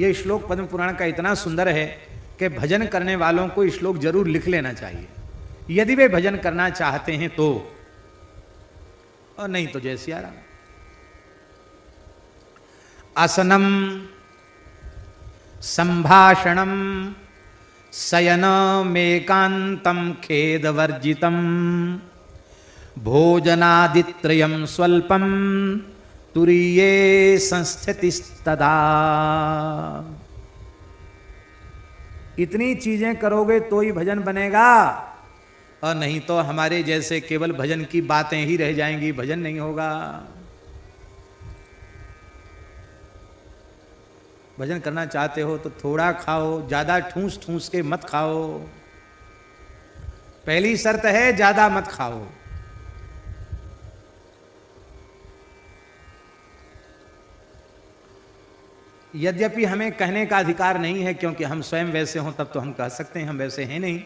ये श्लोक पद्म पुराण का इतना सुंदर है कि भजन करने वालों को श्लोक जरूर लिख लेना चाहिए, यदि वे भजन करना चाहते हैं तो, और नहीं तो जय सिया राम। आसनम संभाषणम शयनमेकांतम खेदवर्जितम भोजनादित्रयम स्वल्पम तुरीये संस्थितिस्तदा। इतनी चीजें करोगे तो ही भजन बनेगा, और नहीं तो हमारे जैसे केवल भजन की बातें ही रह जाएंगी, भजन नहीं होगा। भजन करना चाहते हो तो थोड़ा खाओ, ज्यादा ठूस ठूस के मत खाओ। पहली शर्त है ज्यादा मत खाओ। यद्यपि हमें कहने का अधिकार नहीं है, क्योंकि हम स्वयं वैसे हों तब तो हम कह सकते हैं, हम वैसे हैं नहीं।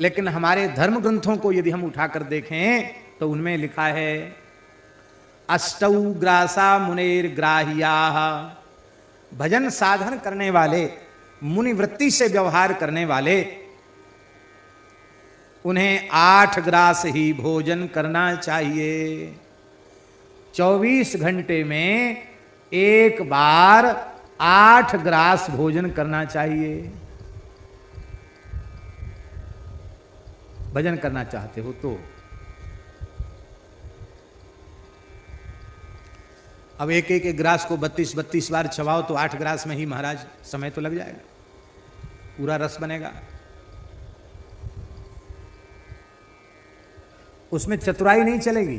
लेकिन हमारे धर्म ग्रंथों को यदि हम उठाकर देखें तो उनमें लिखा है अष्टौ ग्रासा मुनेर ग्राह्या। भजन साधन करने वाले, मुनिवृत्ति से व्यवहार करने वाले, उन्हें 8 ग्रास ही भोजन करना चाहिए। 24 घंटे में एक बार 8 ग्रास भोजन करना चाहिए। भजन करना चाहते हो तो। अब एक एक ग्रास को 32 बार चबाओ तो 8 ग्रास में ही महाराज समय तो लग जाएगा, पूरा रस बनेगा। उसमें चतुराई नहीं चलेगी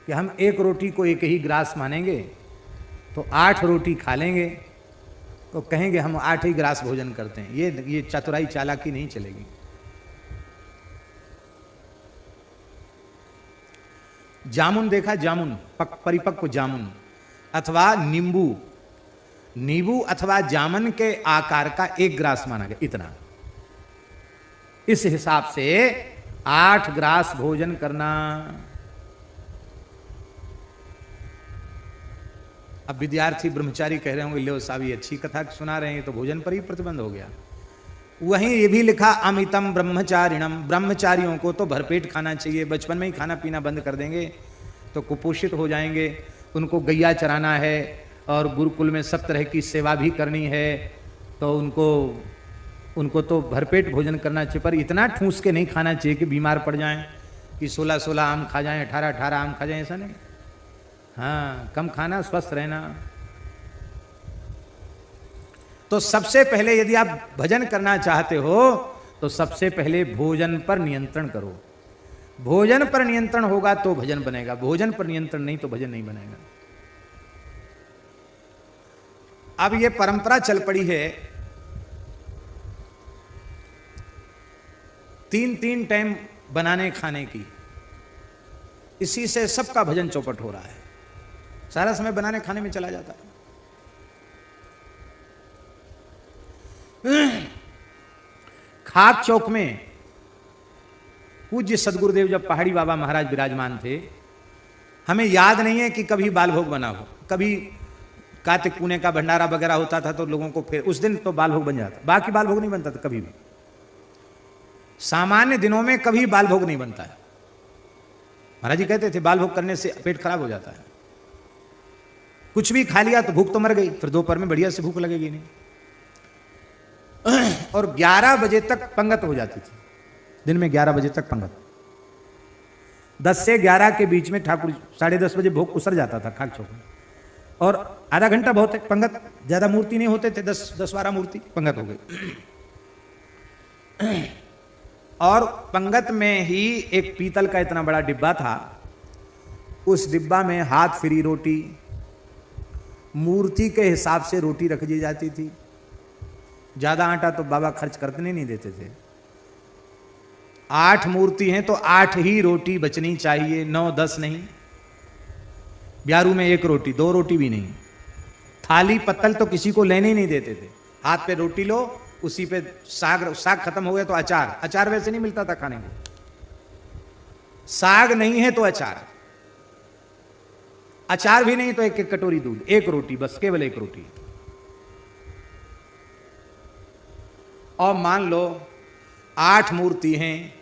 कि हम एक रोटी को एक ही ग्रास मानेंगे तो 8 रोटी खा लेंगे तो कहेंगे हम 8 ही ग्रास भोजन करते हैं। ये चतुराई चालाकी नहीं चलेगी। जामुन देखा, जामुन परिपक्व जामुन अथवा नींबू अथवा जामुन के आकार का 1 ग्रास माना गया, इतना। इस हिसाब से 8 ग्रास भोजन करना। अब विद्यार्थी ब्रह्मचारी कह रहे होंगे लो साहब ये अच्छी कथा सुना रहे हैं तो भोजन पर ही प्रतिबंध हो गया। वहीं ये भी लिखा अमितम ब्रह्मचारिणम, ब्रह्मचारियों को तो भरपेट खाना चाहिए। बचपन में ही खाना पीना बंद कर देंगे तो कुपोषित हो जाएंगे। उनको गैया चराना है और गुरुकुल में सब तरह की सेवा भी करनी है, तो उनको तो भरपेट भोजन करना चाहिए। पर इतना ठूस के नहीं खाना चाहिए कि बीमार पड़ जाएं, कि 16 आम खा जाएं, 18 आम खा जाएं, ऐसा नहीं। हाँ, कम खाना, स्वस्थ रहना। तो सबसे पहले यदि आप भजन करना चाहते हो तो सबसे पहले भोजन पर नियंत्रण करो। भोजन पर नियंत्रण होगा तो भजन बनेगा, भोजन पर नियंत्रण नहीं तो भजन नहीं बनेगा। अब ये परंपरा चल पड़ी है 3 टाइम बनाने खाने की, इसी से सबका भजन चौपट हो रहा है। सारा समय बनाने खाने में चला जाता है। खाक चौक में पूज्य सदगुरुदेव जब पहाड़ी बाबा महाराज विराजमान थे, हमें याद नहीं है कि कभी बाल भोग बना हो। कभी कार्तिक पुणे का भंडारा वगैरह होता था तो लोगों को फिर उस दिन तो बाल भोग बन जाता, बाकी बाल भोग नहीं बनता था कभी भी। सामान्य दिनों में कभी बाल भोग नहीं बनता है। महाराज जी कहते थे बाल भोग करने से पेट खराब हो जाता है। कुछ भी खा लिया तो भूख तो मर गई, फिर दोपहर में बढ़िया से भूख लगेगी नहीं। और 11 बजे तक पंगत हो जाती थी, दिन में 11 बजे तक पंगत। 10 से 11 के बीच में ठाकुर 10:30 बजे भोग उसर जाता था खाक चौक में, और आधा घंटा बहुत है पंगत। ज्यादा मूर्ति नहीं होते थे, 10-12 मूर्ति, पंगत हो गई। और पंगत में ही एक पीतल का इतना बड़ा डिब्बा था, उस डिब्बा में हाथ फ्री रोटी, मूर्ति के हिसाब से रोटी रख दी जाती थी। ज्यादा आटा तो बाबा खर्च करने नहीं देते थे। 8 मूर्ति हैं तो 8 ही रोटी बचनी चाहिए, 9-10 नहीं। ब्यारू में 1 रोटी, 2 रोटी भी नहीं। थाली पत्तल तो किसी को लेने ही नहीं देते थे। हाथ पे रोटी लो, उसी पे साग खत्म हो गया तो अचार वैसे नहीं मिलता था खाने को। साग नहीं है तो अचार भी नहीं तो 1 कटोरी दूध, 1 रोटी, बस केवल 1 रोटी। और मान लो 8 मूर्ति हैं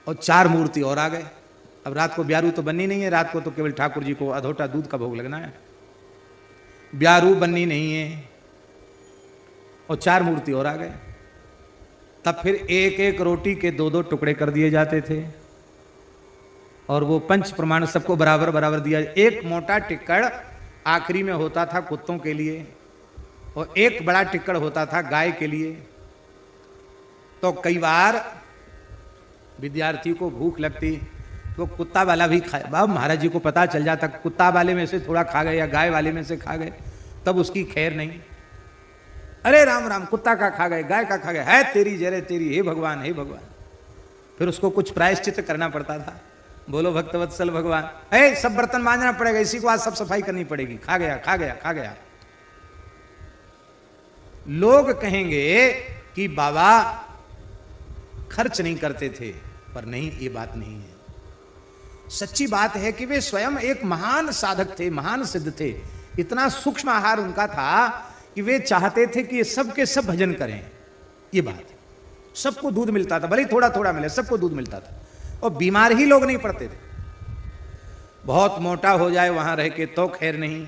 और 4 मूर्ति और आ गए। अब रात को ब्यारू तो बननी नहीं है, रात को तो केवल ठाकुर जी को अधोटा दूध का भोग लगना है, ब्यारू बननी नहीं है, और 4 मूर्ति और आ गए। तब फिर एक एक रोटी के 2-2 टुकड़े कर दिए जाते थे और वो पंच प्रमाण सबको बराबर बराबर दिया। एक मोटा टिक्कड़ आखिरी में होता था कुत्तों के लिए और एक बड़ा टिक्कड़ होता था गाय के लिए। तो कई बार विद्यार्थी को भूख लगती तो कुत्ता वाला भी खाए, बाबा महाराज जी को पता चल जाता कुत्ता वाले में से थोड़ा खा गए या गाय वाले में से खा गए, तब उसकी खैर नहीं। अरे राम राम, कुत्ता का खा गए, गाय का खा गए, है तेरी जरे तेरी, हे भगवान हे भगवान। फिर उसको कुछ प्रायश्चित करना पड़ता था। बोलो भक्तवत्सल भगवान, है सब बर्तन मांजना पड़ेगा, इसी को आज सब सफाई करनी पड़ेगी, खा गया खा गया खा गया। लोग कहेंगे कि बाबा खर्च नहीं करते थे, पर नहीं, ये बात नहीं है। सच्ची बात है कि वे स्वयं एक महान साधक थे, महान सिद्ध थे। इतना सूक्ष्म आहार उनका था कि वे चाहते थे कि ये सब के सब भजन करें। ये बात, सबको दूध मिलता था, भले ही थोड़ा थोड़ा मिले, सबको दूध मिलता था और बीमार ही लोग नहीं पड़ते थे। बहुत मोटा हो जाए वहां रह के तो खैर नहीं,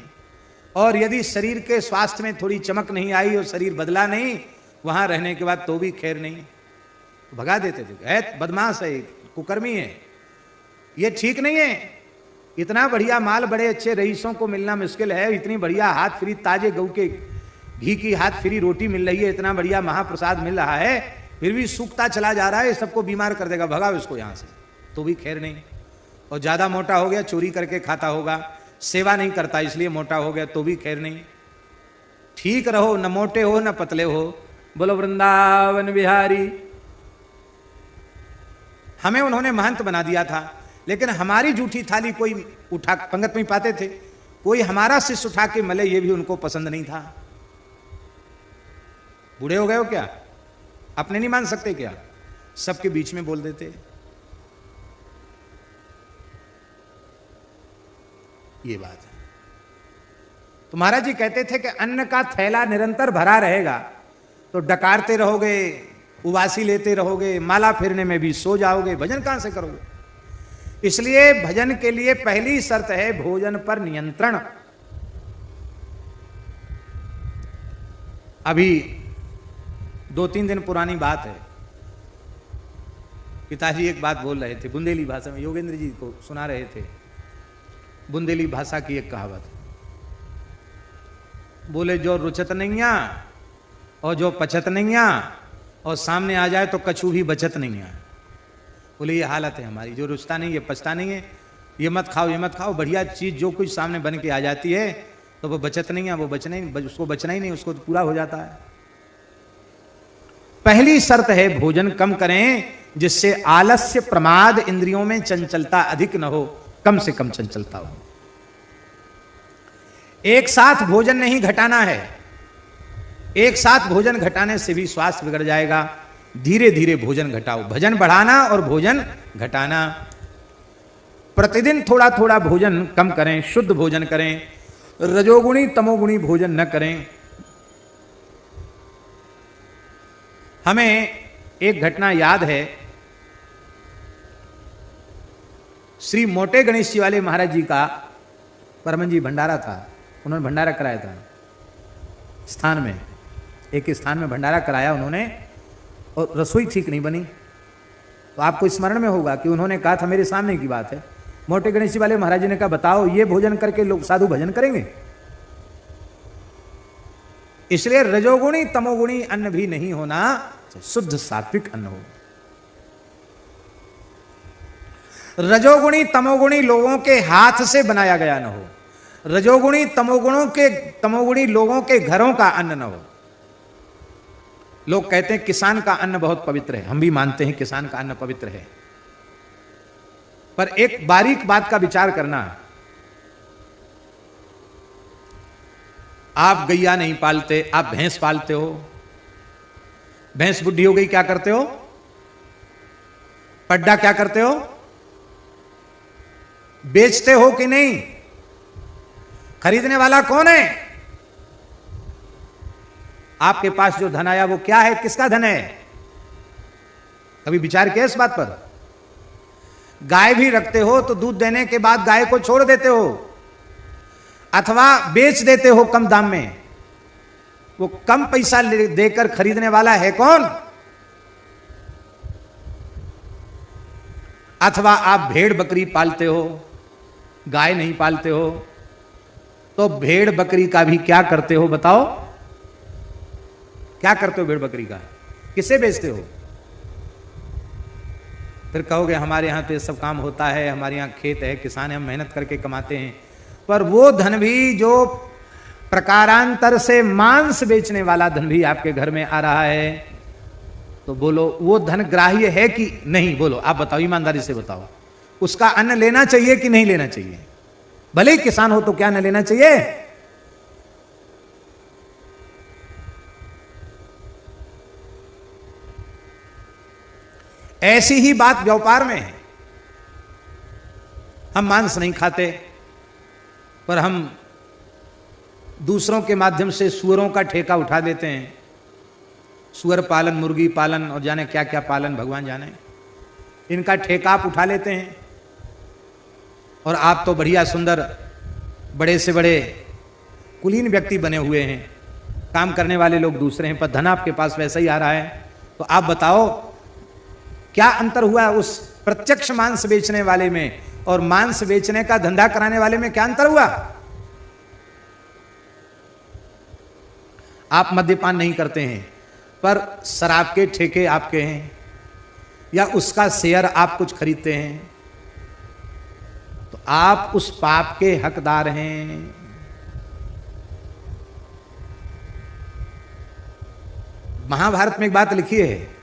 और यदि शरीर के स्वास्थ्य में थोड़ी चमक नहीं आई और शरीर बदला नहीं वहां रहने के बाद तो भी खैर नहीं, भगा देते थे। है बदमाश है, कुकर्मी है, ये ठीक नहीं है। इतना बढ़िया माल बड़े अच्छे रईसों को मिलना मुश्किल है, इतनी बढ़िया हाथ फ्री ताजे गऊ के घी की हाथ फ्री रोटी मिल रही है, इतना बढ़िया महाप्रसाद मिल रहा है, फिर भी सूखता चला जा रहा है, सबको बीमार कर देगा, भगाओ इसको यहां से, तो भी खैर नहीं। और ज्यादा मोटा हो गया, चोरी करके खाता होगा, सेवा नहीं करता इसलिए मोटा हो गया, तो भी खैर नहीं। ठीक रहो, न मोटे हो न पतले हो। बोलो वृंदावन बिहारी। हमें उन्होंने महंत बना दिया था, लेकिन हमारी जूठी थाली कोई उठा, पंगत में पाते थे, कोई हमारा शिष्य उठा के मले, ये भी उनको पसंद नहीं था। बूढ़े हो गए हो क्या, अपने नहीं मान सकते क्या, सबके बीच में बोल देते। ये बात है। तो महाराज जी कहते थे कि अन्न का थैला निरंतर भरा रहेगा तो डकारते रहोगे, उबासी लेते रहोगे, माला फेरने में भी सो जाओगे, भजन कहां से करोगे। इसलिए भजन के लिए पहली शर्त है भोजन पर नियंत्रण। अभी 2-3 दिन पुरानी बात है, पिताजी एक बात बोल रहे थे बुंदेली भाषा में, योगेंद्र जी को सुना रहे थे बुंदेली भाषा की एक कहावत। बोले जो रुचत नैया और जो पचत नैया और सामने आ जाए तो कछू भी बचत नहीं है। बोले ये हालत है हमारी, जो रुचता नहीं है पचता नहीं है, ये मत खाओ ये मत खाओ, बढ़िया चीज जो कुछ सामने बन के आ जाती है तो वो बचत नहीं है, वो बचना ही, उसको बचना ही नहीं, उसको तो पूरा हो जाता है। पहली शर्त है भोजन कम करें, जिससे आलस्य प्रमाद इंद्रियों में चंचलता अधिक न हो, कम से कम चंचलता हो। एक साथ भोजन नहीं घटाना है, एक साथ भोजन घटाने से भी स्वास्थ्य बिगड़ जाएगा। धीरे धीरे भोजन घटाओ, भजन बढ़ाना और भोजन घटाना। प्रतिदिन थोड़ा थोड़ा भोजन कम करें, शुद्ध भोजन करें, रजोगुणी तमोगुणी भोजन न करें। हमें एक घटना याद है, श्री मोटे गणेश जी वाले महाराज जी का परमन जी भंडारा था, उन्होंने भंडारा कराया था स्थान में, एक स्थान में भंडारा कराया उन्होंने, और रसोई ठीक नहीं बनी। तो आपको स्मरण में होगा कि उन्होंने कहा था, मेरे सामने की बात है, मोटे गणेश जी वाले महाराज जी ने कहा बताओ ये भोजन करके लोग साधु भजन करेंगे। इसलिए रजोगुणी तमोगुणी अन्न भी नहीं होना, शुद्ध सात्विक अन्न हो। रजोगुणी तमोगुणी लोगों के हाथ से बनाया गया न हो, रजोगुणी तमोगुणी लोगों के घरों का अन्न न हो। लोग कहते हैं किसान का अन्न बहुत पवित्र है, हम भी मानते हैं किसान का अन्न पवित्र है, पर एक बारीक बात का विचार करना। आप गैया नहीं पालते, आप भैंस पालते हो, भैंस बुढ़ी हो गई क्या करते हो, पड्डा क्या करते हो, बेचते हो कि नहीं, खरीदने वाला कौन है, आपके पास जो धन आया वो क्या है, किसका धन है? कभी विचार किया इस बात पर? गाय भी रखते हो तो दूध देने के बाद गाय को छोड़ देते हो अथवा बेच देते हो कम दाम में, वो कम पैसा देकर खरीदने वाला है कौन? अथवा आप भेड़ बकरी पालते हो, गाय नहीं पालते हो, तो भेड़ बकरी का भी क्या करते हो बताओ? क्या करते हो भेड़ बकरी का? किसे बेचते हो? फिर कहोगे हमारे यहां तो ये सब काम होता है, हमारे यहां खेत है, किसान है, हम मेहनत करके कमाते हैं। पर वो धन भी जो प्रकारांतर से मांस बेचने वाला धन भी आपके घर में आ रहा है, तो बोलो वो धन ग्राह्य है कि नहीं? बोलो, आप बताओ, ईमानदारी से बताओ। उसका अन्न लेना चाहिए कि नहीं लेना चाहिए? भले ही किसान हो तो क्या न लेना चाहिए? ऐसी ही बात व्यापार में है। हम मांस नहीं खाते, पर हम दूसरों के माध्यम से सुअरों का ठेका उठा देते हैं। सुअर पालन, मुर्गी पालन और जाने क्या क्या पालन, भगवान जाने, इनका ठेका आप उठा लेते हैं। और आप तो बढ़िया सुंदर बड़े से बड़े कुलीन व्यक्ति बने हुए हैं, काम करने वाले लोग दूसरे हैं, पर धन आपके पास वैसा ही आ रहा है। तो आप बताओ क्या अंतर हुआ उस प्रत्यक्ष मांस बेचने वाले में और मांस बेचने का धंधा कराने वाले में? क्या अंतर हुआ? आप मद्यपान नहीं करते हैं, पर शराब के ठेके आपके हैं, या उसका शेयर आप कुछ खरीदते हैं, तो आप उस पाप के हकदार हैं। महाभारत में एक बात लिखी है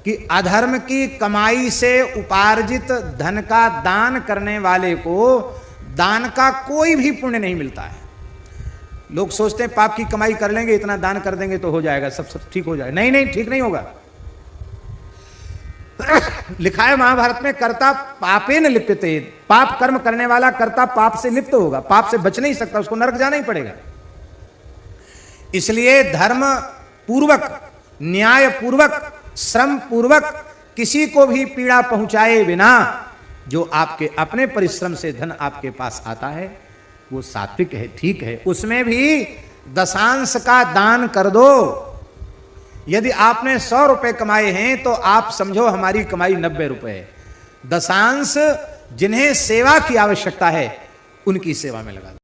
कि अधर्म की कमाई से उपार्जित धन का दान करने वाले को दान का कोई भी पुण्य नहीं मिलता है। लोग सोचते हैं पाप की कमाई कर लेंगे, इतना दान कर देंगे तो हो जाएगा, सब ठीक हो जाएगा। नहीं नहीं, ठीक नहीं होगा। लिखा है महाभारत में, कर्ता पापेन लिप्यते, पाप कर्म करने वाला कर्ता पाप से लिप्त होगा, पाप से बच नहीं सकता, उसको नरक जाना ही पड़ेगा। इसलिए धर्म पूर्वक, न्याय पूर्वक, श्रम पूर्वक किसी को भी पीड़ा पहुंचाए बिना जो आपके अपने परिश्रम से धन आपके पास आता है वो सात्विक है, ठीक है। उसमें भी दशांश का दान कर दो। यदि आपने 100 रुपए कमाए हैं तो आप समझो हमारी कमाई 90 रुपए है। दशांश जिन्हें सेवा की आवश्यकता है उनकी सेवा में लगा दो।